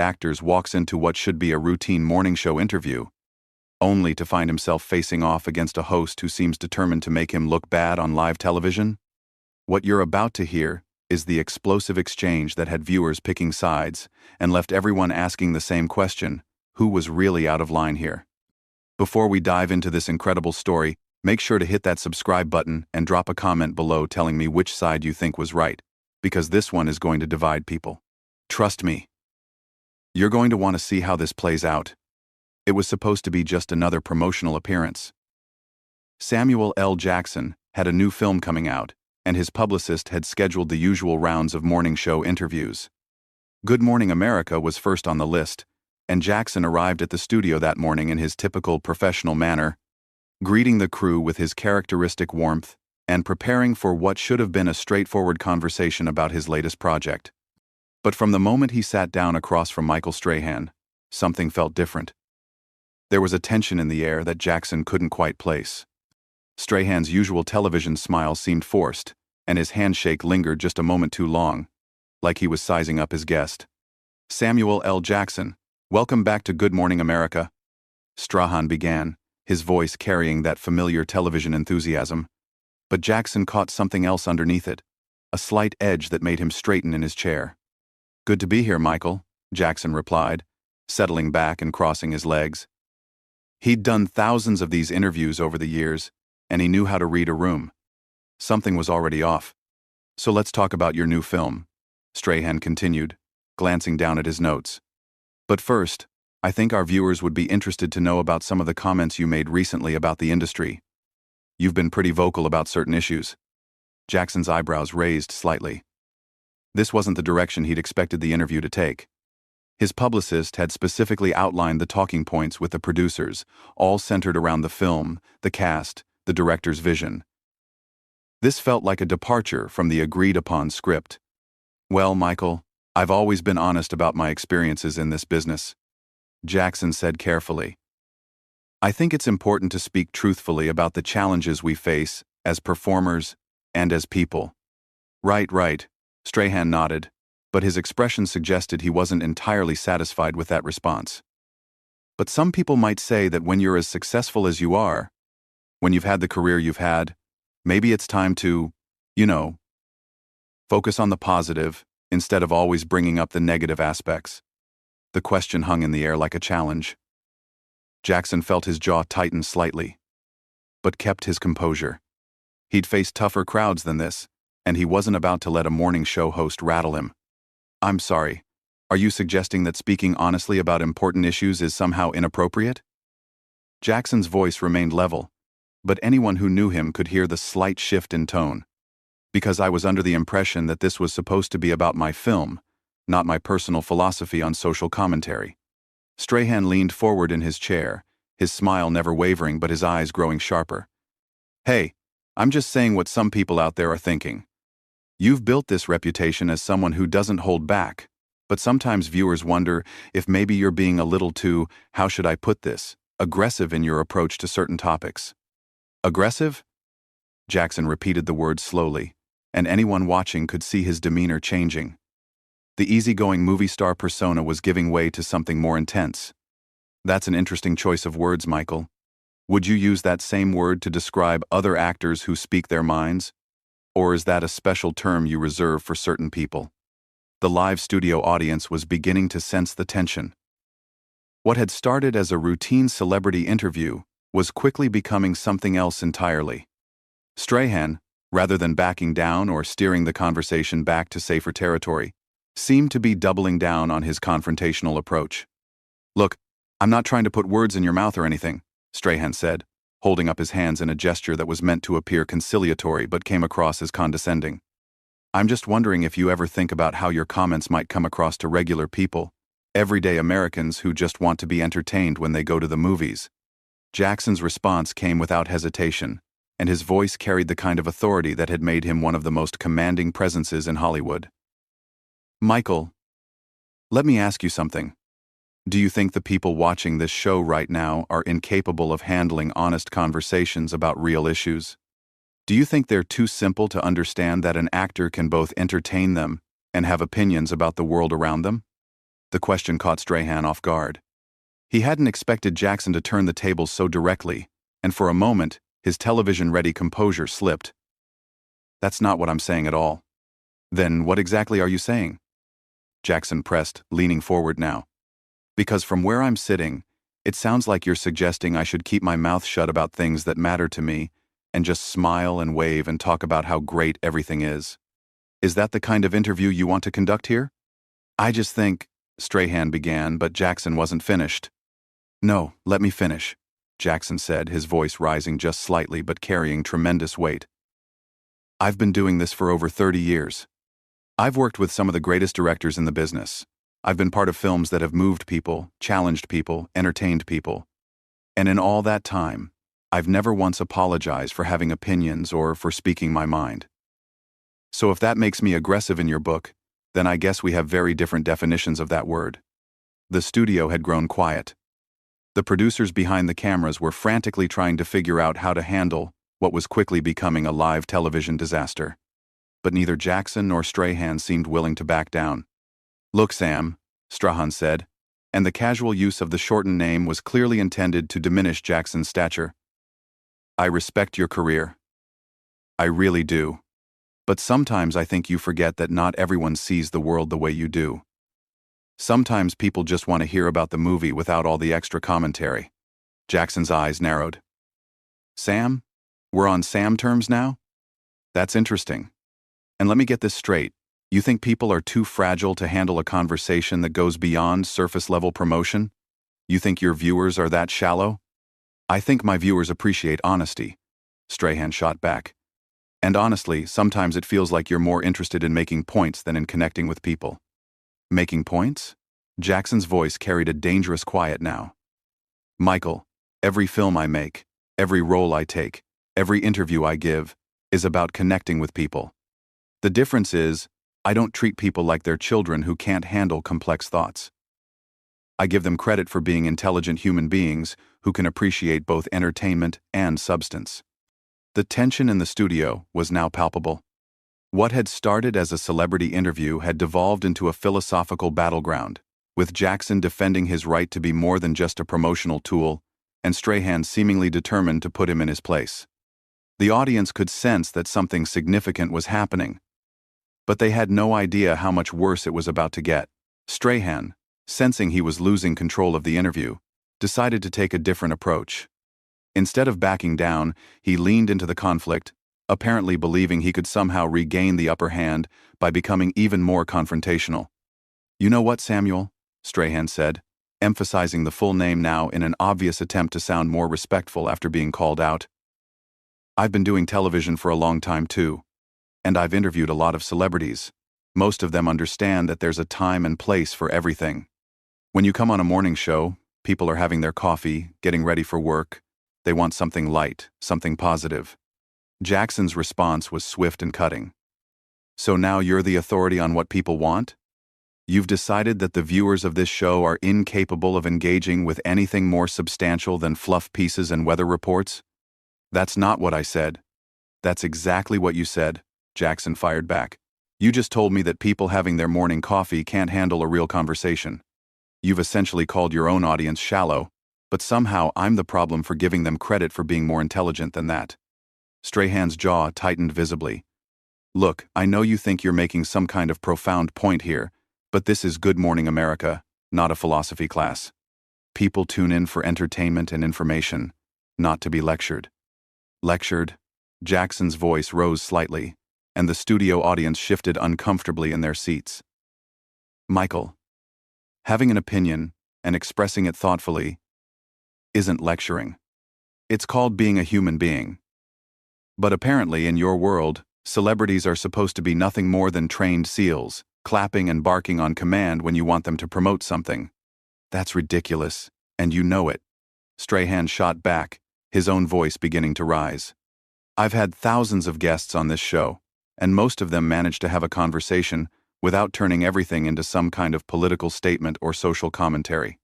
actors walks into what should be a routine morning show interview, only to find himself facing off against a host who seems determined to make him look bad on live television? What you're about to hear is the explosive exchange that had viewers picking sides and left everyone asking the same question: who was really out of line here? Before we dive into this incredible story, make sure to hit that subscribe button and drop a comment below telling me which side you think was right, because this one is going to divide people. Trust me. You're going to want to see how this plays out. It was supposed to be just another promotional appearance. Samuel L. Jackson had a new film coming out, and his publicist had scheduled the usual rounds of morning show interviews. Good Morning America was first on the list, and Jackson arrived at the studio that morning in his typical professional manner, greeting the crew with his characteristic warmth and preparing for what should have been a straightforward conversation about his latest project. But from the moment he sat down across from Michael Strahan, something felt different. There was a tension in the air that Jackson couldn't quite place. Strahan's usual television smile seemed forced, and his handshake lingered just a moment too long, like he was sizing up his guest. "Samuel L. Jackson, welcome back to Good Morning America," Strahan began, his voice carrying that familiar television enthusiasm. But Jackson caught something else underneath it, a slight edge that made him straighten in his chair. "Good to be here, Michael," Jackson replied, settling back and crossing his legs. He'd done thousands of these interviews over the years, and he knew how to read a room. Something was already off. "So let's talk about your new film," Strahan continued, glancing down at his notes. "But first, I think our viewers would be interested to know about some of the comments you made recently about the industry. You've been pretty vocal about certain issues." Jackson's eyebrows raised slightly. This wasn't the direction he'd expected the interview to take. His publicist had specifically outlined the talking points with the producers, all centered around the film, the cast, the director's vision. This felt like a departure from the agreed-upon script. "Well, Michael, I've always been honest about my experiences in this business," Jackson said carefully. "I think it's important to speak truthfully about the challenges we face as performers and as people." Right, Strahan nodded, but his expression suggested he wasn't entirely satisfied with that response. "But some people might say that when you're as successful as you are, when you've had the career you've had, maybe it's time to, focus on the positive instead of always bringing up the negative aspects." The question hung in the air like a challenge. Jackson felt his jaw tighten slightly, but kept his composure. He'd faced tougher crowds than this, and he wasn't about to let a morning show host rattle him. "I'm sorry, are you suggesting that speaking honestly about important issues is somehow inappropriate?" Jackson's voice remained level, but anyone who knew him could hear the slight shift in tone. "Because I was under the impression that this was supposed to be about my film, not my personal philosophy on social commentary." Strahan leaned forward in his chair, his smile never wavering but his eyes growing sharper. "Hey, I'm just saying what some people out there are thinking. You've built this reputation as someone who doesn't hold back, but sometimes viewers wonder if maybe you're being a little too, how should I put this, aggressive in your approach to certain topics." "Aggressive?" Jackson repeated the word slowly, and anyone watching could see his demeanor changing. The easygoing movie star persona was giving way to something more intense. "That's an interesting choice of words, Michael. Would you use that same word to describe other actors who speak their minds? Or is that a special term you reserve for certain people?" The live studio audience was beginning to sense the tension. What had started as a routine celebrity interview was quickly becoming something else entirely. Strahan, rather than backing down or steering the conversation back to safer territory, seemed to be doubling down on his confrontational approach. "Look, I'm not trying to put words in your mouth or anything," Strahan said, holding up his hands in a gesture that was meant to appear conciliatory but came across as condescending. "I'm just wondering if you ever think about how your comments might come across to regular people, everyday Americans who just want to be entertained when they go to the movies." Jackson's response came without hesitation, and his voice carried the kind of authority that had made him one of the most commanding presences in Hollywood. "Michael, let me ask you something. Do you think the people watching this show right now are incapable of handling honest conversations about real issues? Do you think they're too simple to understand that an actor can both entertain them and have opinions about the world around them?" The question caught Strahan off guard. He hadn't expected Jackson to turn the tables so directly, and for a moment, his television-ready composure slipped. "That's not what I'm saying at all." "Then what exactly are you saying?" Jackson pressed, leaning forward now. "Because from where I'm sitting, it sounds like you're suggesting I should keep my mouth shut about things that matter to me and just smile and wave and talk about how great everything is. Is that the kind of interview you want to conduct here?" "I just think," Strahan began, but Jackson wasn't finished. "No, let me finish," Jackson said, his voice rising just slightly but carrying tremendous weight. "I've been doing this for over 30 years. I've worked with some of the greatest directors in the business. I've been part of films that have moved people, challenged people, entertained people. And in all that time, I've never once apologized for having opinions or for speaking my mind. So if that makes me aggressive in your book, then I guess we have very different definitions of that word." The studio had grown quiet. The producers behind the cameras were frantically trying to figure out how to handle what was quickly becoming a live television disaster. But neither Jackson nor Strahan seemed willing to back down. "Look, Sam," Strahan said, and the casual use of the shortened name was clearly intended to diminish Jackson's stature. "I respect your career. I really do. But sometimes I think you forget that not everyone sees the world the way you do. Sometimes people just want to hear about the movie without all the extra commentary." Jackson's eyes narrowed. "Sam? We're on Sam terms now? That's interesting. And let me get this straight. You think people are too fragile to handle a conversation that goes beyond surface-level promotion? You think your viewers are that shallow?" "I think my viewers appreciate honesty," Strahan shot back. "And honestly, sometimes it feels like you're more interested in making points than in connecting with people." "Making points?" Jackson's voice carried a dangerous quiet now. "Michael, every film I make, every role I take, every interview I give, is about connecting with people. The difference is, I don't treat people like they're children who can't handle complex thoughts. I give them credit for being intelligent human beings who can appreciate both entertainment and substance." The tension in the studio was now palpable. What had started as a celebrity interview had devolved into a philosophical battleground, with Jackson defending his right to be more than just a promotional tool, and Strahan seemingly determined to put him in his place. The audience could sense that something significant was happening, but they had no idea how much worse it was about to get. Strahan, sensing he was losing control of the interview, decided to take a different approach. Instead of backing down, he leaned into the conflict, apparently believing he could somehow regain the upper hand by becoming even more confrontational. "You know what, Samuel?" Strahan said, emphasizing the full name now in an obvious attempt to sound more respectful after being called out. "I've been doing television for a long time too, and I've interviewed a lot of celebrities. Most of them understand that there's a time and place for everything. When you come on a morning show, people are having their coffee, getting ready for work. They want something light, something positive." Jackson's response was swift and cutting. "So now you're the authority on what people want? You've decided that the viewers of this show are incapable of engaging with anything more substantial than fluff pieces and weather reports?" "That's not what I said." "That's exactly what you said," Jackson fired back. "You just told me that people having their morning coffee can't handle a real conversation. You've essentially called your own audience shallow, but somehow I'm the problem for giving them credit for being more intelligent than that." Strahan's jaw tightened visibly. "Look, I know you think you're making some kind of profound point here, but this is Good Morning America, not a philosophy class. People tune in for entertainment and information, not to be lectured." "Lectured?" Jackson's voice rose slightly, and the studio audience shifted uncomfortably in their seats. "Michael, having an opinion and expressing it thoughtfully isn't lecturing. It's called being a human being. But apparently in your world, celebrities are supposed to be nothing more than trained seals, clapping and barking on command when you want them to promote something. That's ridiculous, and you know it." Strahan shot back, his own voice beginning to rise. "I've had thousands of guests on this show, and most of them manage to have a conversation without turning everything into some kind of political statement or social commentary."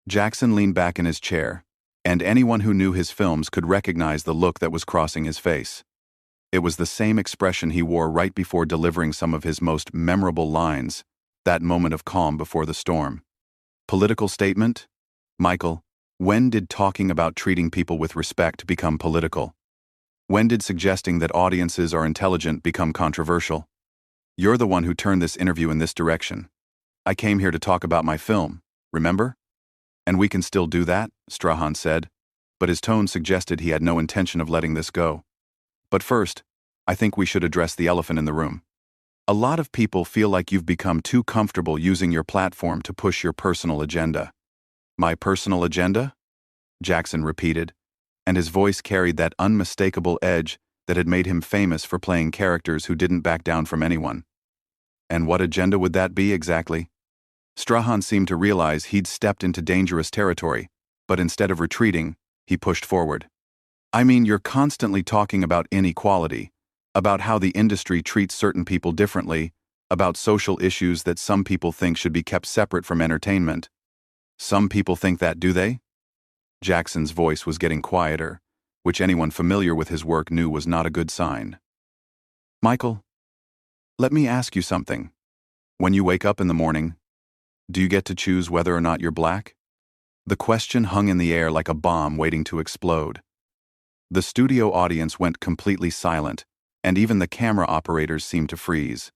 Jackson leaned back in his chair, and anyone who knew his films could recognize the look that was crossing his face. It was the same expression he wore right before delivering some of his most memorable lines, that moment of calm before the storm. Political statement? Michael, when did talking about treating people with respect become political? When did suggesting that audiences are intelligent become controversial? You're the one who turned this interview in this direction. I came here to talk about my film, remember? And we can still do that, Strahan said, but his tone suggested he had no intention of letting this go. But first, I think we should address the elephant in the room. A lot of people feel like you've become too comfortable using your platform to push your personal agenda. My personal agenda? Jackson repeated, and his voice carried that unmistakable edge that had made him famous for playing characters who didn't back down from anyone. And what agenda would that be exactly? Strahan seemed to realize he'd stepped into dangerous territory, but instead of retreating, he pushed forward. I mean, you're constantly talking about inequality, about how the industry treats certain people differently, about social issues that some people think should be kept separate from entertainment. Some people think that, do they? Jackson's voice was getting quieter, which anyone familiar with his work knew was not a good sign. Michael, let me ask you something. When you wake up in the morning, do you get to choose whether or not you're black? The question hung in the air like a bomb waiting to explode. The studio audience went completely silent, and even the camera operators seemed to freeze.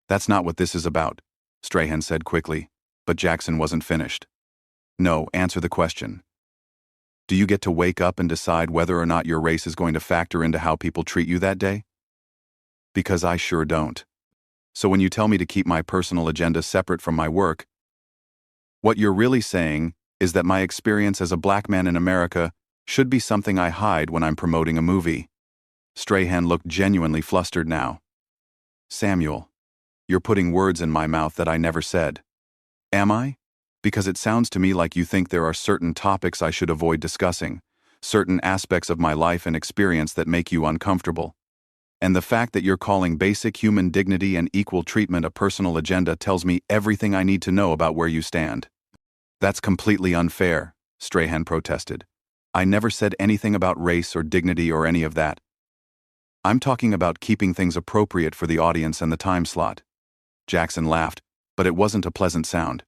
That's not what this is about, Strahan said quickly, but Jackson wasn't finished. No, answer the question. Do you get to wake up and decide whether or not your race is going to factor into how people treat you that day? Because I sure don't. So when you tell me to keep my personal agenda separate from my work, what you're really saying is that my experience as a black man in America should be something I hide when I'm promoting a movie. Strahan looked genuinely flustered now. Samuel, you're putting words in my mouth that I never said. Am I? Because it sounds to me like you think there are certain topics I should avoid discussing, certain aspects of my life and experience that make you uncomfortable. And the fact that you're calling basic human dignity and equal treatment a personal agenda tells me everything I need to know about where you stand. That's completely unfair, Strahan protested. I never said anything about race or dignity or any of that. I'm talking about keeping things appropriate for the audience and the time slot. Jackson laughed, but it wasn't a pleasant sound.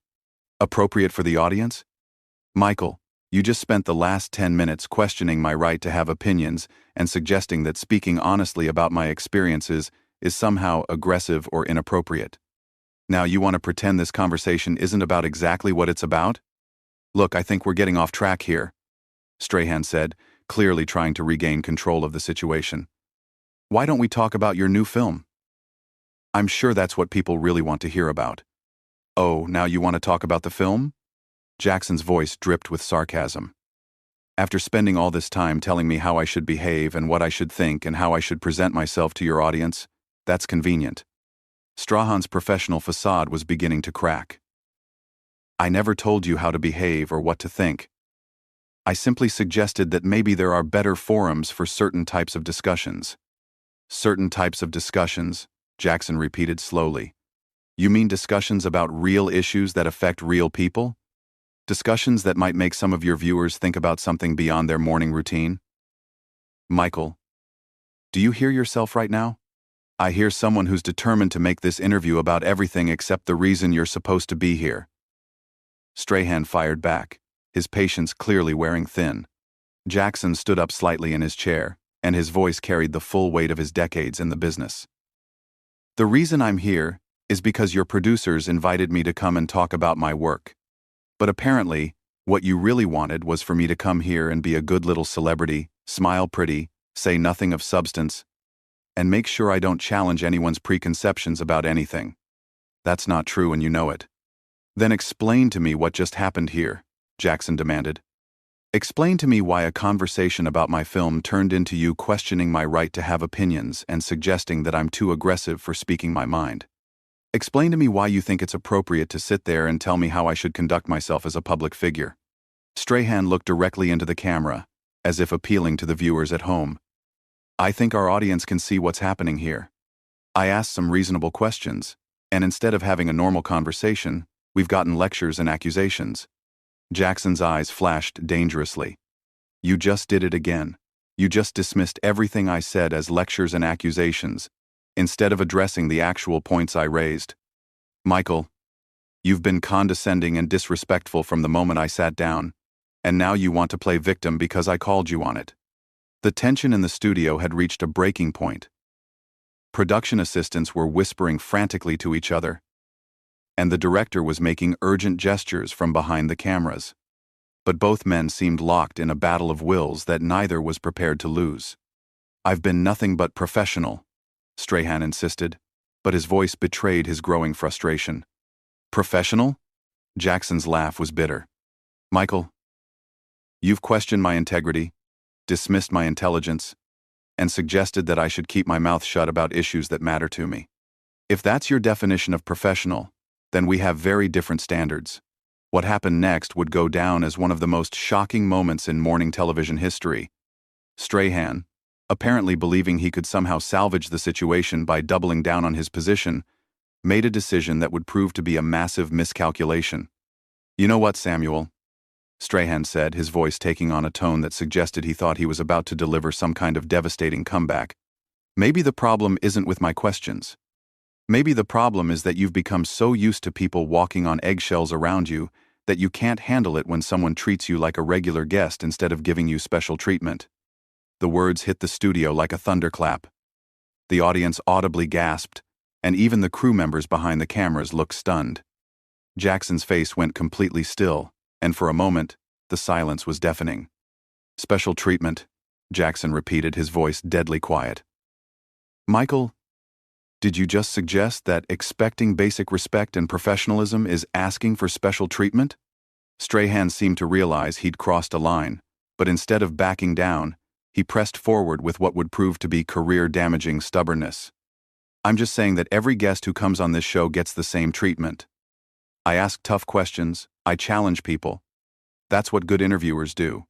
Appropriate for the audience? Michael, you just spent the last 10 minutes questioning my right to have opinions and suggesting that speaking honestly about my experiences is somehow aggressive or inappropriate. Now you want to pretend this conversation isn't about exactly what it's about? Look, I think we're getting off track here, Strahan said, clearly trying to regain control of the situation. Why don't we talk about your new film? I'm sure that's what people really want to hear about. Oh, now you want to talk about the film? Jackson's voice dripped with sarcasm. After spending all this time telling me how I should behave and what I should think and how I should present myself to your audience, that's convenient. Strahan's professional facade was beginning to crack. I never told you how to behave or what to think. I simply suggested that maybe there are better forums for certain types of discussions. Certain types of discussions, Jackson repeated slowly. You mean discussions about real issues that affect real people? Discussions that might make some of your viewers think about something beyond their morning routine? Michael, do you hear yourself right now? I hear someone who's determined to make this interview about everything except the reason you're supposed to be here. Strahan fired back, his patience clearly wearing thin. Jackson stood up slightly in his chair, and his voice carried the full weight of his decades in the business. The reason I'm here is because your producers invited me to come and talk about my work. But apparently, what you really wanted was for me to come here and be a good little celebrity, smile pretty, say nothing of substance, and make sure I don't challenge anyone's preconceptions about anything. That's not true and you know it. Then explain to me what just happened here, Jackson demanded. Explain to me why a conversation about my film turned into you questioning my right to have opinions and suggesting that I'm too aggressive for speaking my mind. Explain to me why you think it's appropriate to sit there and tell me how I should conduct myself as a public figure. Strahan looked directly into the camera, as if appealing to the viewers at home. I think our audience can see what's happening here. I asked some reasonable questions, and instead of having a normal conversation, we've gotten lectures and accusations. Jackson's eyes flashed dangerously. You just did it again. You just dismissed everything I said as lectures and accusations, instead of addressing the actual points I raised. Michael, You've been condescending and disrespectful from the moment I sat down, and now you want to play victim because I called you on it." The tension in the studio had reached a breaking point. Production assistants were whispering frantically to each other, and the director was making urgent gestures from behind the cameras. But both men seemed locked in a battle of wills that neither was prepared to lose. "I've been nothing but professional," Strahan insisted, but his voice betrayed his growing frustration. "Professional?" Jackson's laugh was bitter. "Michael, you've questioned my integrity, dismissed my intelligence, and suggested that I should keep my mouth shut about issues that matter to me. If that's your definition of professional, then we have very different standards. What happened next would go down as one of the most shocking moments in morning television history." Strahan, apparently believing he could somehow salvage the situation by doubling down on his position, made a decision that would prove to be a massive miscalculation. "You know what, Samuel?" Strahan said, his voice taking on a tone that suggested he thought he was about to deliver some kind of devastating comeback. "Maybe the problem isn't with my questions. Maybe the problem is that you've become so used to people walking on eggshells around you that you can't handle it when someone treats you like a regular guest instead of giving you special treatment." The words hit the studio like a thunderclap. The audience audibly gasped, and even the crew members behind the cameras looked stunned. Jackson's face went completely still, and for a moment, the silence was deafening. "Special treatment," Jackson repeated, his voice deadly quiet. "Michael, did you just suggest that expecting basic respect and professionalism is asking for special treatment?" Strahan seemed to realize he'd crossed a line, but instead of backing down, he pressed forward with what would prove to be career-damaging stubbornness. "I'm just saying that every guest who comes on this show gets the same treatment. I ask tough questions, I challenge people. That's what good interviewers do."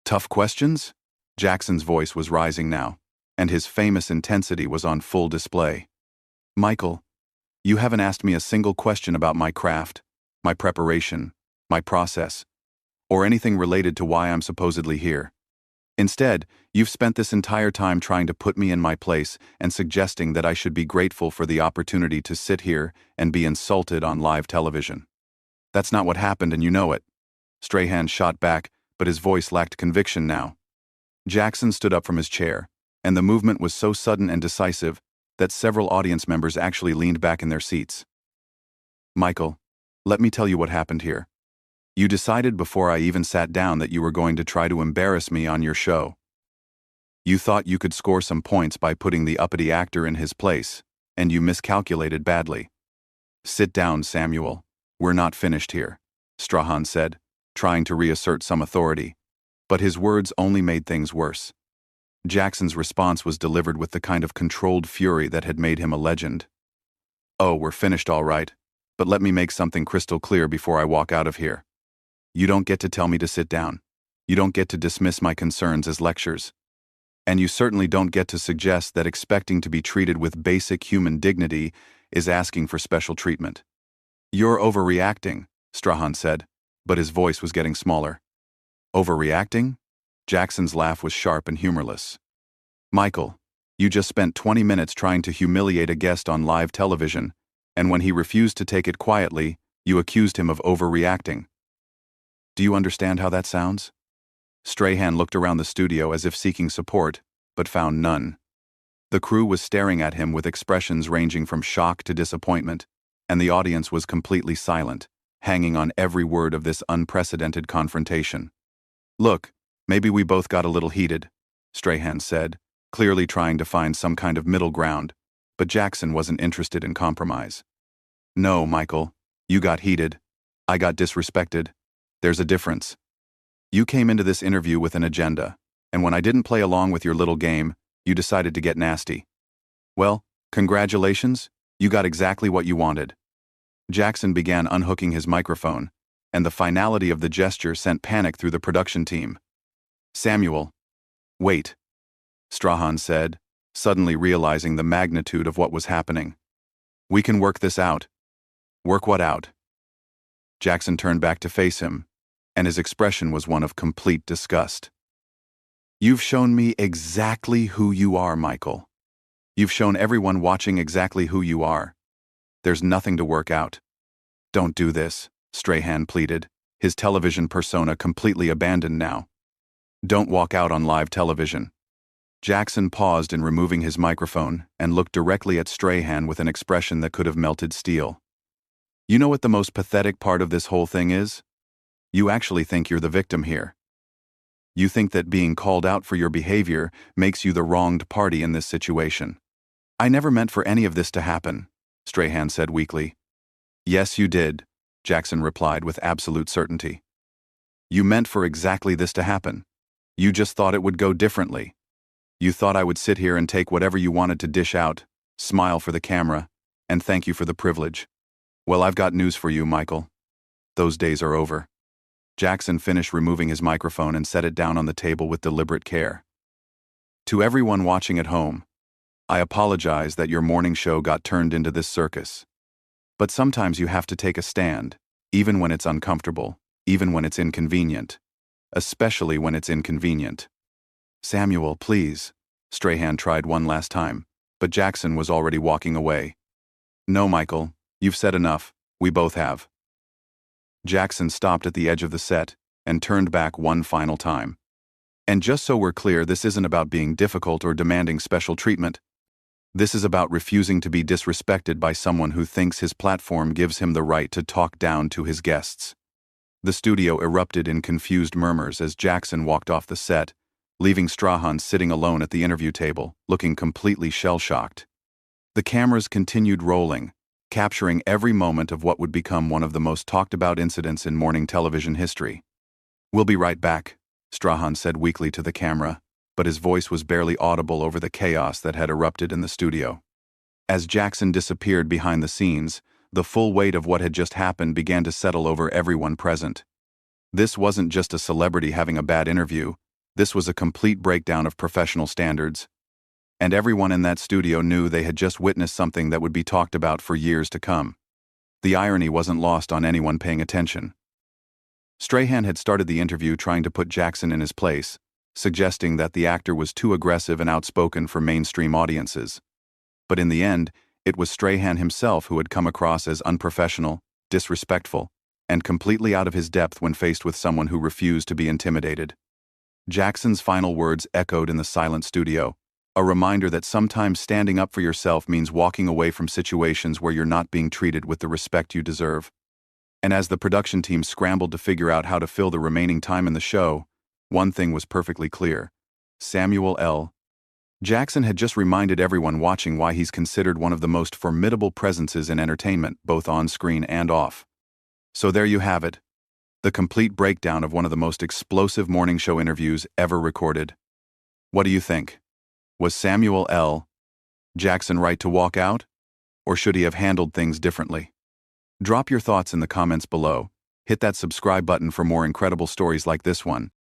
"Tough questions?" Jackson's voice was rising now, and his famous intensity was on full display. "Michael, you haven't asked me a single question about my craft, my preparation, my process, or anything related to why I'm supposedly here. Instead, you've spent this entire time trying to put me in my place and suggesting that I should be grateful for the opportunity to sit here and be insulted on live television. That's not what happened, and you know it." Strahan shot back, but his voice lacked conviction now. Jackson stood up from his chair, and the movement was so sudden and decisive that several audience members actually leaned back in their seats. "Michael, let me tell you what happened here. You decided before I even sat down that you were going to try to embarrass me on your show. You thought you could score some points by putting the uppity actor in his place, and you miscalculated badly." "Sit down, Samuel. We're not finished here," Strahan said, trying to reassert some authority, but his words only made things worse. Jackson's response was delivered with the kind of controlled fury that had made him a legend. "Oh, we're finished all right, but let me make something crystal clear before I walk out of here. You don't get to tell me to sit down. You don't get to dismiss my concerns as lectures. And you certainly don't get to suggest that expecting to be treated with basic human dignity is asking for special treatment." "You're overreacting," Strahan said, but his voice was getting smaller. "Overreacting?" Jackson's laugh was sharp and humorless. "Michael, you just spent 20 minutes trying to humiliate a guest on live television, and when he refused to take it quietly, you accused him of overreacting. Do you understand how that sounds?" Strahan looked around the studio as if seeking support, but found none. The crew was staring at him with expressions ranging from shock to disappointment, and the audience was completely silent, hanging on every word of this unprecedented confrontation. "Look, maybe we both got a little heated," Strahan said, clearly trying to find some kind of middle ground, but Jackson wasn't interested in compromise. "No, Michael, you got heated. I got disrespected. There's a difference. You came into this interview with an agenda, and when I didn't play along with your little game, you decided to get nasty. Well, congratulations, you got exactly what you wanted." Jackson began unhooking his microphone, and the finality of the gesture sent panic through the production team. "Samuel, wait," Strahan said, suddenly realizing the magnitude of what was happening. "We can work this out." "Work what out?" Jackson turned back to face him, and his expression was one of complete disgust. "You've shown me exactly who you are, Michael. You've shown everyone watching exactly who you are. There's nothing to work out. Don't do this, Strahan pleaded, his television persona completely abandoned now. Don't walk out on live television. Jackson paused in removing his microphone and looked directly at Strahan with an expression that could have melted steel. You know what the most pathetic part of this whole thing is? You actually think you're the victim here. You think that being called out for your behavior makes you the wronged party in this situation. I never meant for any of this to happen, Strahan said weakly. Yes, you did, Jackson replied with absolute certainty. You meant for exactly this to happen. You just thought it would go differently. You thought I would sit here and take whatever you wanted to dish out, smile for the camera, and thank you for the privilege. Well, I've got news for you, Michael. Those days are over. Jackson finished removing his microphone and set it down on the table with deliberate care. To everyone watching at home, I apologize that your morning show got turned into this circus. But sometimes you have to take a stand, even when it's uncomfortable, even when it's inconvenient. Especially when it's inconvenient. Samuel, please. Strahan tried one last time, but Jackson was already walking away. No, Michael, you've said enough. We both have. Jackson stopped at the edge of the set and turned back one final time. And just so we're clear, this isn't about being difficult or demanding special treatment. This is about refusing to be disrespected by someone who thinks his platform gives him the right to talk down to his guests. The studio erupted in confused murmurs as Jackson walked off the set, leaving Strahan sitting alone at the interview table, looking completely shell-shocked. The cameras continued rolling, capturing every moment of what would become one of the most talked-about incidents in morning television history. We'll be right back, Strahan said weakly to the camera, but his voice was barely audible over the chaos that had erupted in the studio. As Jackson disappeared behind the scenes, the full weight of what had just happened began to settle over everyone present. This wasn't just a celebrity having a bad interview, this was a complete breakdown of professional standards. And everyone in that studio knew they had just witnessed something that would be talked about for years to come. The irony wasn't lost on anyone paying attention. Strahan had started the interview trying to put Jackson in his place, suggesting that the actor was too aggressive and outspoken for mainstream audiences. But in the end, it was Strahan himself who had come across as unprofessional, disrespectful, and completely out of his depth when faced with someone who refused to be intimidated. Jackson's final words echoed in the silent studio, a reminder that sometimes standing up for yourself means walking away from situations where you're not being treated with the respect you deserve. And as the production team scrambled to figure out how to fill the remaining time in the show, one thing was perfectly clear. Samuel L. Jackson had just reminded everyone watching why he's considered one of the most formidable presences in entertainment, both on screen and off. So there you have it. The complete breakdown of one of the most explosive morning show interviews ever recorded. What do you think? Was Samuel L. Jackson right to walk out? Or should he have handled things differently? Drop your thoughts in the comments below. Hit that subscribe button for more incredible stories like this one.